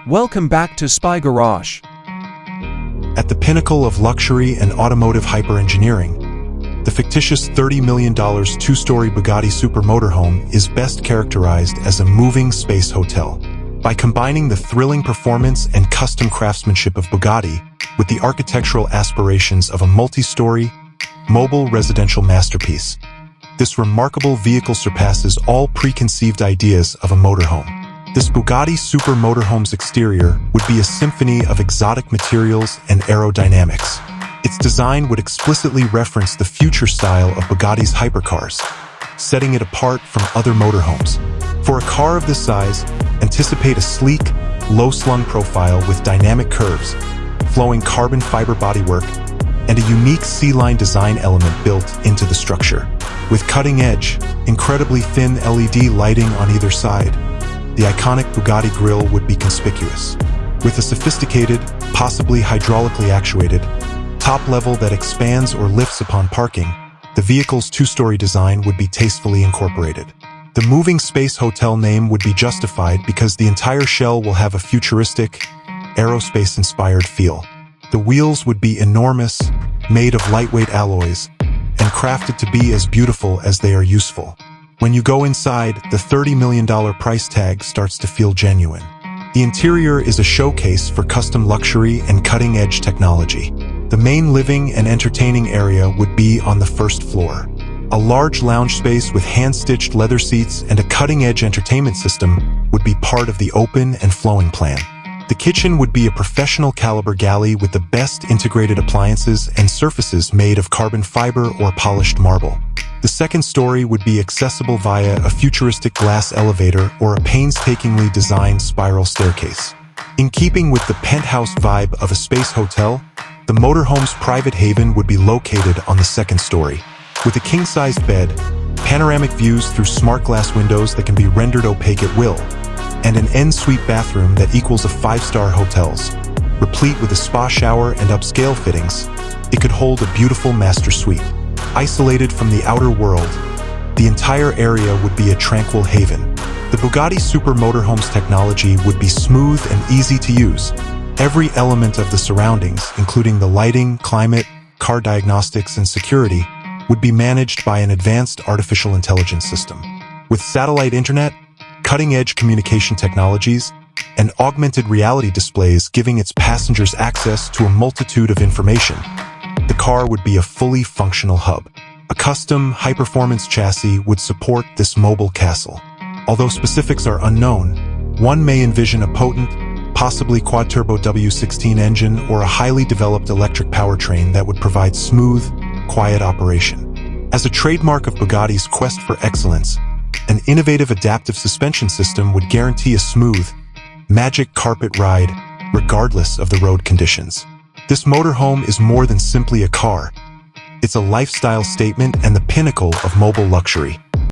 Welcome back to Spy Garage. At the pinnacle of luxury and automotive hyper-engineering, the fictitious $30 million two-story Bugatti Super Motorhome is best characterized as a moving space hotel. By combining the thrilling performance and custom craftsmanship of Bugatti with the architectural aspirations of a multi-story, mobile residential masterpiece, this remarkable vehicle surpasses all preconceived ideas of a motorhome. This Bugatti Super Motorhome's exterior would be a symphony of exotic materials and aerodynamics. Its design would explicitly reference the future style of Bugatti's hypercars, setting it apart from other motorhomes. For a car of this size, anticipate a sleek, low-slung profile with dynamic curves, flowing carbon fiber bodywork, and a unique C-line design element built into the structure. With cutting-edge, incredibly thin LED lighting on either side, the iconic Bugatti grille would be conspicuous. With a sophisticated, possibly hydraulically actuated, top level that expands or lifts upon parking, the vehicle's two-story design would be tastefully incorporated. The moving space hotel name would be justified because the entire shell will have a futuristic, aerospace-inspired feel. The wheels would be enormous, made of lightweight alloys, and crafted to be as beautiful as they are useful. When you go inside, the $30 million price tag starts to feel genuine. The interior is a showcase for custom luxury and cutting-edge technology. The main living and entertaining area would be on the first floor. A large lounge space with hand-stitched leather seats and a cutting-edge entertainment system would be part of the open and flowing plan. The kitchen would be a professional caliber galley with the best integrated appliances and surfaces made of carbon fiber or polished marble. The second story would be accessible via a futuristic glass elevator or a painstakingly designed spiral staircase. In keeping with the penthouse vibe of a space hotel, the motorhome's private haven would be located on the second story. With a king-sized bed, panoramic views through smart glass windows that can be rendered opaque at will, and an en-suite bathroom that equals a five-star hotel's, replete with a spa shower and upscale fittings, it could hold a beautiful master suite. Isolated from the outer world, the entire area would be a tranquil haven. The Bugatti Super Motorhome's technology would be smooth and easy to use. Every element of the surroundings, including the lighting, climate, car diagnostics, and security, would be managed by an advanced artificial intelligence system. With satellite internet, cutting-edge communication technologies, and augmented reality displays giving its passengers access to a multitude of information, the car would be a fully functional hub. A custom, high-performance chassis would support this mobile castle. Although specifics are unknown, one may envision a potent, possibly quad-turbo W16 engine or a highly developed electric powertrain that would provide smooth, quiet operation. As a trademark of Bugatti's quest for excellence, an innovative adaptive suspension system would guarantee a smooth, magic carpet ride regardless of the road conditions. This motorhome is more than simply a car. It's a lifestyle statement and the pinnacle of mobile luxury.